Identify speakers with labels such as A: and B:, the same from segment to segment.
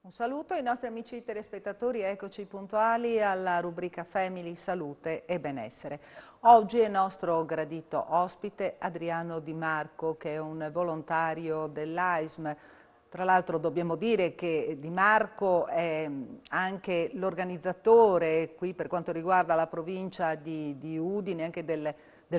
A: Un saluto ai nostri amici telespettatori, eccoci puntuali alla rubrica Family, Salute e Benessere. Oggi è nostro gradito ospite Adriano Di Marco, che è un volontario dell'AISM. Tra l'altro dobbiamo dire che Di Marco è anche l'organizzatore qui per quanto riguarda la provincia di Udine, anche del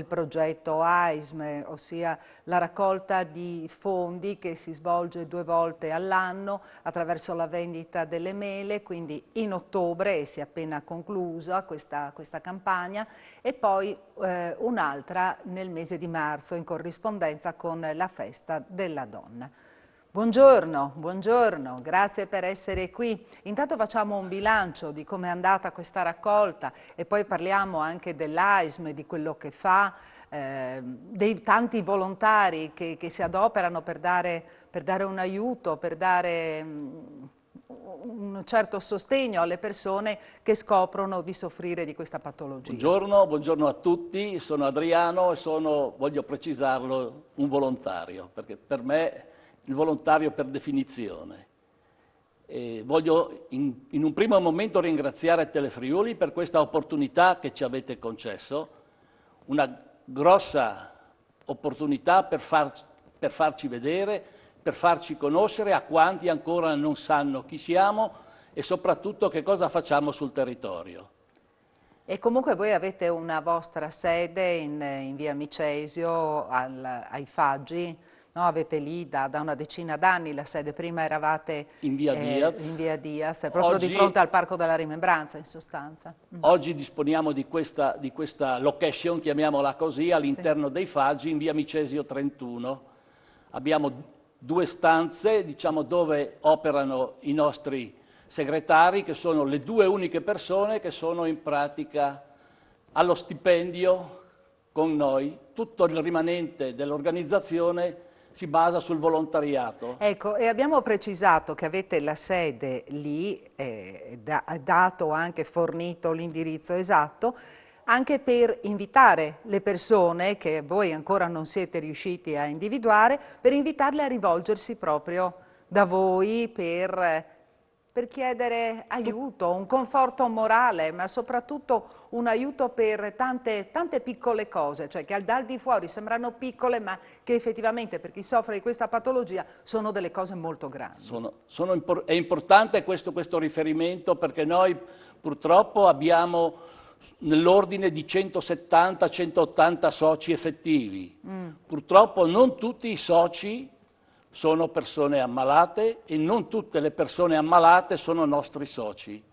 A: progetto AISM, ossia la raccolta di fondi che si svolge 2 volte all'anno attraverso la vendita delle mele, quindi in ottobre, e si è appena conclusa questa campagna, e poi un'altra nel mese di marzo in corrispondenza con la festa della donna. Buongiorno, buongiorno, grazie per essere qui. Intanto facciamo un bilancio di come è andata questa raccolta e poi parliamo anche dell'AISM, di quello che fa, dei tanti volontari che si adoperano per dare un aiuto, per dare un certo sostegno alle persone che scoprono di soffrire di questa patologia.
B: Buongiorno a tutti, sono Adriano e voglio precisarlo, un volontario, perché per me il volontario per definizione. Voglio in un primo momento ringraziare Telefriuli per questa opportunità che ci avete concesso, una grossa opportunità per farci vedere, per farci conoscere a quanti ancora non sanno chi siamo e soprattutto che cosa facciamo sul territorio.
A: E comunque voi avete una vostra sede in via Micesio, ai Faggi, no? Avete lì da una decina d'anni la sede, prima eravate
B: in via
A: Diaz, proprio di fronte al Parco della Rimembranza in sostanza.
B: Oggi disponiamo di questa location, chiamiamola così, all'interno dei Faggi in via Micesio 31. Abbiamo 2 stanze, diciamo, dove operano i nostri segretari, che sono le 2 uniche persone che sono in pratica allo stipendio con noi. Tutto il rimanente dell'organizzazione si basa sul volontariato.
A: Ecco, e abbiamo precisato che avete la sede lì, dato anche, fornito l'indirizzo esatto, anche per invitare le persone che voi ancora non siete riusciti a individuare, per invitarle a rivolgersi proprio da voi per chiedere aiuto, un conforto morale, ma soprattutto un aiuto per tante piccole cose, cioè che al di fuori sembrano piccole, ma che effettivamente per chi soffre di questa patologia sono delle cose molto grandi.
B: È importante questo riferimento, perché noi purtroppo abbiamo nell'ordine di 170-180 soci effettivi. Purtroppo non tutti i soci sono persone ammalate e non tutte le persone ammalate sono nostri soci.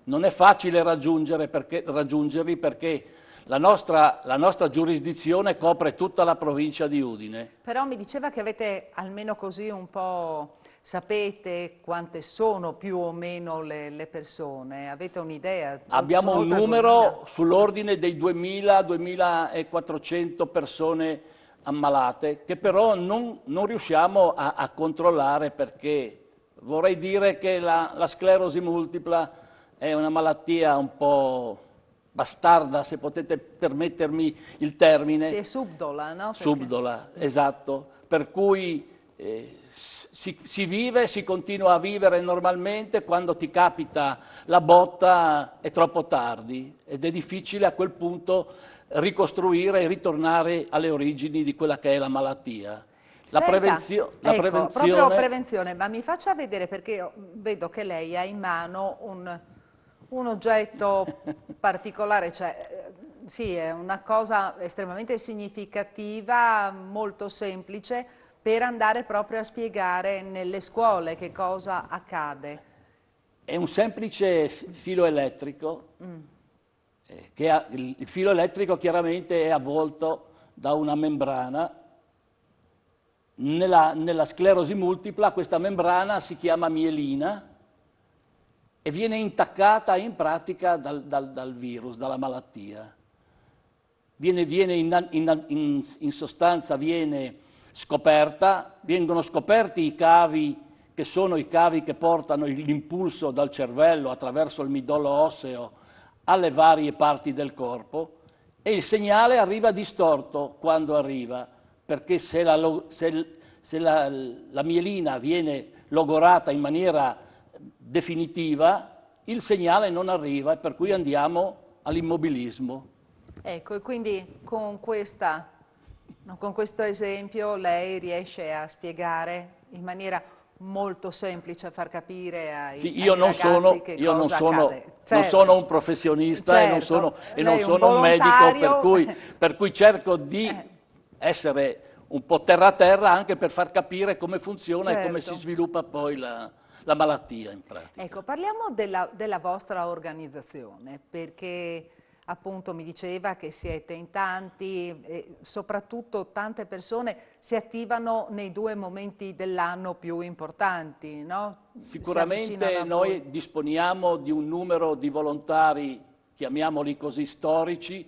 B: Non è facile raggiungerli perché la nostra giurisdizione copre tutta la provincia di Udine.
A: Però mi diceva che avete almeno così un po', sapete quante sono più o meno le persone? Avete un'idea?
B: Abbiamo un numero sull'ordine dei 2000-2400 persone ammalate, che però non riusciamo a controllare, perché vorrei dire che la sclerosi multipla è una malattia un po' bastarda, se potete permettermi il termine.
A: Sì, è subdola, no?
B: Subdola, esatto, per cui si vive, si continua a vivere normalmente, quando ti capita la botta è troppo tardi ed è difficile a quel punto ricostruire e ritornare alle origini di quella che è la malattia.
A: Proprio prevenzione, ma mi faccia vedere, perché io vedo che lei ha in mano un oggetto particolare, cioè sì, è una cosa estremamente significativa, molto semplice, per andare proprio a spiegare nelle scuole che cosa accade.
B: È un semplice filo elettrico. Il filo elettrico chiaramente è avvolto da una membrana. Nella sclerosi multipla questa membrana si chiama mielina e viene intaccata in pratica dal virus, dalla malattia. In sostanza viene scoperta, vengono scoperti i cavi, che sono i cavi che portano l'impulso dal cervello attraverso il midollo osseo alle varie parti del corpo, e il segnale arriva distorto quando arriva, perché se la mielina viene logorata in maniera definitiva, il segnale non arriva e per cui andiamo all'immobilismo.
A: Ecco, e quindi con questo esempio lei riesce a spiegare in maniera molto semplice, a far capire
B: Sì,
A: ai ragazzi che cosa accade.
B: non
A: Certo,
B: sono un professionista e non
A: certo,
B: non
A: lei è un
B: sono un medico,
A: volontario.
B: per cui cerco di essere un po' terra anche per far capire come funziona e come si
A: Certo.
B: sviluppa poi la malattia in pratica.
A: Ecco, parliamo della vostra organizzazione, perché appunto mi diceva che siete in tanti e soprattutto tante persone si attivano nei 2 momenti dell'anno più importanti, no? Si avvicinano
B: Sicuramente
A: a voi.
B: noi disponiamo di un numero di volontari, chiamiamoli così, storici,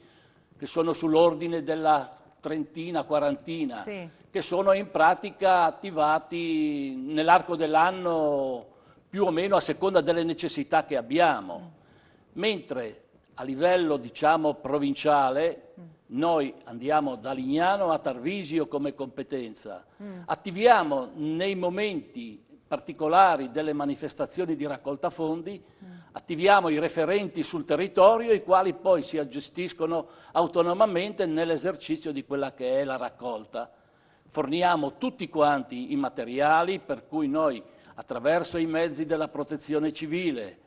B: che sono sull'ordine della trentina, quarantina,
A: Sì,
B: che sono in pratica attivati nell'arco dell'anno più o meno a seconda delle necessità che abbiamo. Mentre a livello, diciamo, provinciale, noi andiamo da Lignano a Tarvisio come competenza, attiviamo nei momenti particolari delle manifestazioni di raccolta fondi, attiviamo i referenti sul territorio, i quali poi si gestiscono autonomamente nell'esercizio di quella che è la raccolta. Forniamo tutti quanti i materiali, per cui noi attraverso i mezzi della protezione civile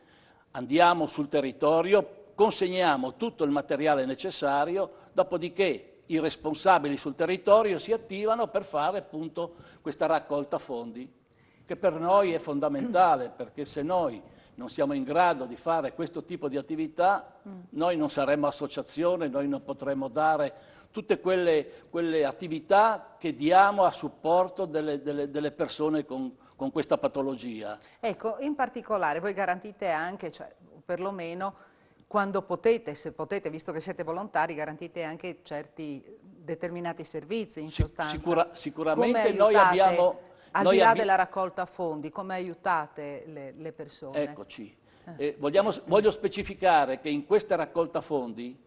B: andiamo sul territorio, consegniamo tutto il materiale necessario, dopodiché i responsabili sul territorio si attivano per fare appunto questa raccolta fondi, che per noi è fondamentale, perché se noi non siamo in grado di fare questo tipo di attività, noi non saremmo associazione, noi non potremmo dare tutte quelle attività che diamo a supporto delle persone con questa patologia.
A: ecco, in particolare voi garantite anche, cioè perlomeno quando potete, se potete, visto che siete volontari, garantite anche certi determinati servizi in sostanza. Come
B: Sicuramente noi
A: aiutate,
B: abbiamo...
A: al di là della raccolta fondi, come aiutate le persone?
B: Eccoci. Voglio specificare che in questa raccolta fondi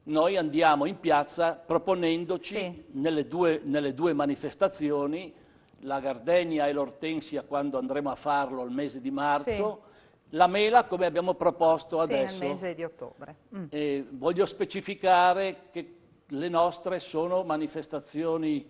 B: noi andiamo in piazza proponendoci
A: Sì,
B: nelle due manifestazioni, la Gardenia e l'Ortensia quando andremo a farlo il mese di
A: sì,
B: marzo, la Mela come abbiamo proposto
A: sì, nel
B: adesso.
A: mese di ottobre.
B: Voglio specificare che le nostre sono manifestazioni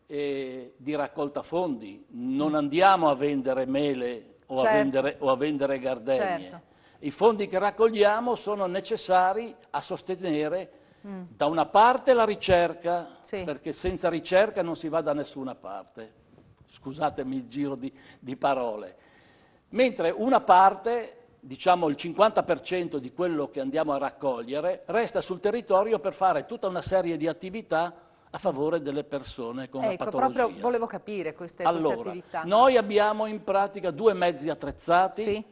B: di raccolta fondi, non andiamo a vendere mele
A: Certo,
B: o a vendere gardenie.
A: certo.
B: I fondi che raccogliamo sono necessari a sostenere da una parte la ricerca,
A: Sì,
B: perché senza ricerca non si va da nessuna parte, scusatemi il giro di parole, mentre una parte, diciamo il 50% di quello che andiamo a raccogliere, resta sul territorio per fare tutta una serie di attività a favore delle persone con la
A: ecco,
B: patologia.
A: proprio volevo capire queste
B: Allora,
A: attività.
B: noi abbiamo in pratica 2 mezzi attrezzati,
A: Sì,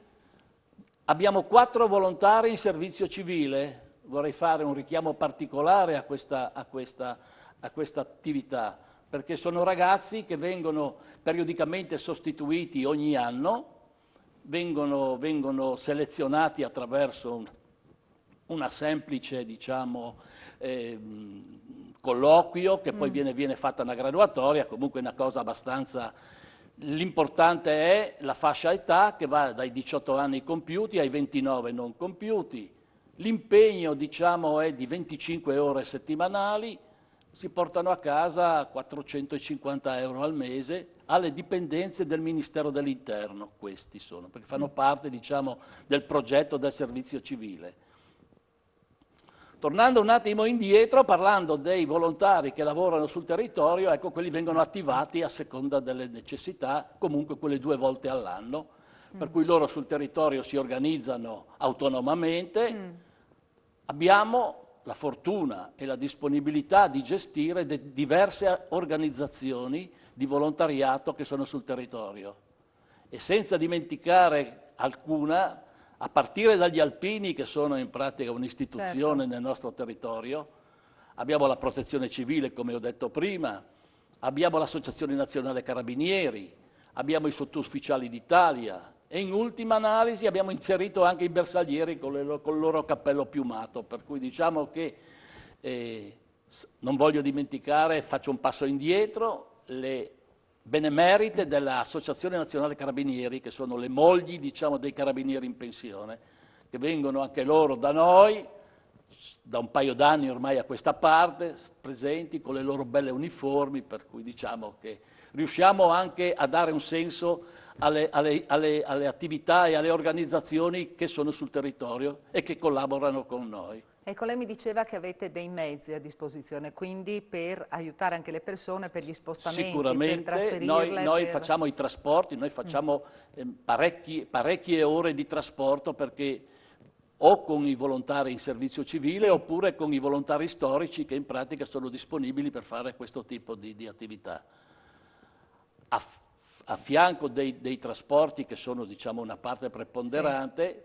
B: abbiamo 4 volontari in servizio civile. Vorrei fare un richiamo particolare a questa attività, perché sono ragazzi che vengono periodicamente sostituiti ogni anno, vengono selezionati attraverso una semplice, diciamo, colloquio, che poi viene fatta una graduatoria, comunque una cosa abbastanza... L'importante è la fascia età che va dai 18 anni compiuti ai 29 non compiuti. L'impegno, diciamo, è di 25 ore settimanali, si portano a casa 450 euro al mese alle dipendenze del Ministero dell'Interno, questi sono, perché fanno parte, diciamo, del progetto del servizio civile. Tornando un attimo indietro, parlando dei volontari che lavorano sul territorio, ecco, quelli vengono attivati a seconda delle necessità, comunque quelle 2 volte all'anno, per cui loro sul territorio si organizzano autonomamente. Abbiamo la fortuna e la disponibilità di gestire diverse organizzazioni di volontariato che sono sul territorio e senza dimenticare alcuna, a partire dagli alpini che sono in pratica un'istituzione
A: certo.
B: nel nostro territorio, abbiamo la protezione civile come ho detto prima, abbiamo l'Associazione Nazionale Carabinieri, abbiamo i sottufficiali d'Italia e in ultima analisi abbiamo inserito anche i bersaglieri con il loro cappello piumato, per cui diciamo che non voglio dimenticare, faccio un passo indietro, le benemerite dell'Associazione Nazionale Carabinieri, che sono le mogli, diciamo, dei carabinieri in pensione, che vengono anche loro da noi, da un paio d'anni ormai a questa parte, presenti con le loro belle uniformi, per cui diciamo che riusciamo anche a dare un senso alle attività e alle organizzazioni che sono sul territorio e che collaborano con noi.
A: Ecco, lei mi diceva che avete dei mezzi a disposizione, quindi per aiutare anche le persone, per gli spostamenti, per
B: Sicuramente,
A: trasferirle.
B: noi facciamo i trasporti, noi facciamo parecchie ore di trasporto, perché o con i volontari in servizio civile,
A: Sì,
B: oppure con i volontari storici che in pratica sono disponibili per fare questo tipo di attività. A fianco dei trasporti, che sono, diciamo, una parte preponderante,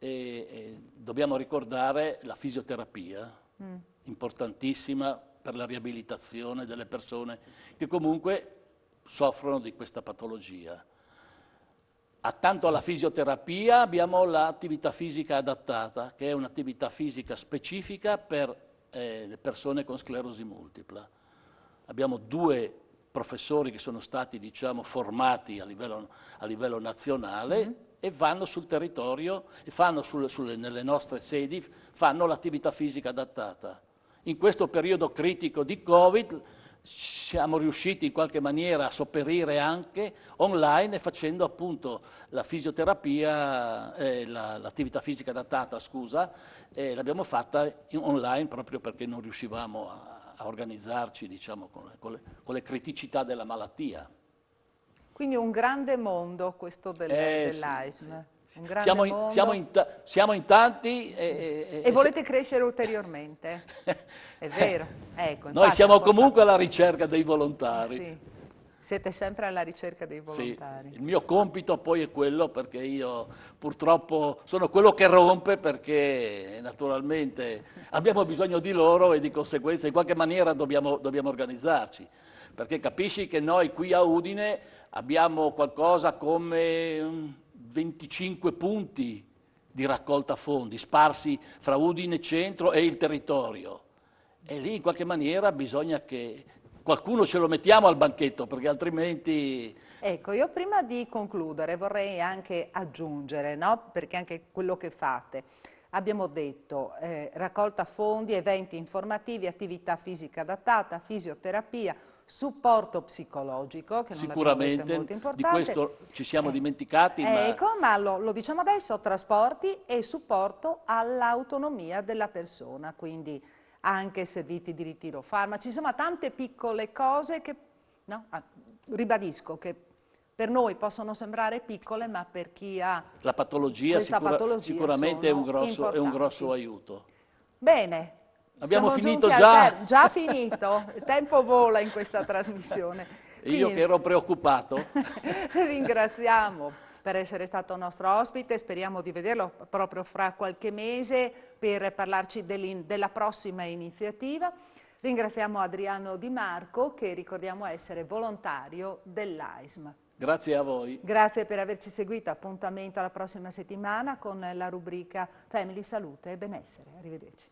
B: dobbiamo ricordare la fisioterapia, importantissima per la riabilitazione delle persone che comunque soffrono di questa patologia. Accanto alla fisioterapia abbiamo l'attività fisica adattata, che è un'attività fisica specifica per le persone con sclerosi multipla. Abbiamo 2 professori che sono stati, diciamo, formati a livello nazionale e vanno sul territorio e fanno nelle nostre sedi, fanno l'attività fisica adattata. In questo periodo critico di Covid siamo riusciti in qualche maniera a sopperire anche online, facendo appunto la fisioterapia, l'attività fisica adattata, scusa, l'abbiamo fatta online proprio perché non riuscivamo a organizzarci, diciamo, con le criticità della malattia.
A: quindi un grande mondo questo
B: Sì,
A: dell'AISM,
B: sì.
A: un grande mondo.
B: Siamo in tanti
A: E volete crescere ulteriormente, è vero. Ecco,
B: noi
A: infatti,
B: siamo comunque alla ricerca dei volontari.
A: sì, siete sempre alla ricerca dei
B: Sì,
A: volontari.
B: il mio compito poi è quello, perché io purtroppo sono quello che rompe, perché naturalmente abbiamo bisogno di loro e di conseguenza in qualche maniera dobbiamo organizzarci, perché capisci che noi qui a Udine abbiamo qualcosa come 25 punti di raccolta fondi sparsi fra Udine centro e il territorio, e lì in qualche maniera bisogna che qualcuno ce lo mettiamo al banchetto, perché altrimenti...
A: Ecco, io prima di concludere vorrei anche aggiungere, no? Perché anche quello che fate, abbiamo detto raccolta fondi, eventi informativi, attività fisica adattata, fisioterapia, supporto psicologico, che non l'abbiamo detto è
B: Sicuramente,
A: molto
B: di
A: importante.
B: questo ci siamo dimenticati, ma
A: Ecco, ma lo diciamo adesso, trasporti e supporto all'autonomia della persona, quindi anche servizi di ritiro farmaci, insomma tante piccole cose che, no? Ribadisco, che per noi possono sembrare piccole, ma per chi ha
B: la patologia
A: questa patologia
B: sicuramente è un
A: sono
B: grosso
A: importanti.
B: aiuto.
A: Bene,
B: Abbiamo
A: siamo
B: finito
A: giunti
B: già?
A: già finito, il tempo vola in questa trasmissione.
B: E io che ero preoccupato.
A: Ringraziamo per essere stato nostro ospite, speriamo di vederlo proprio fra qualche mese per parlarci della prossima iniziativa. Ringraziamo Adriano Di Marco, che ricordiamo essere volontario dell'AISM.
B: Grazie a voi.
A: Grazie per averci seguito, appuntamento alla prossima settimana con la rubrica Family Salute e Benessere. Arrivederci.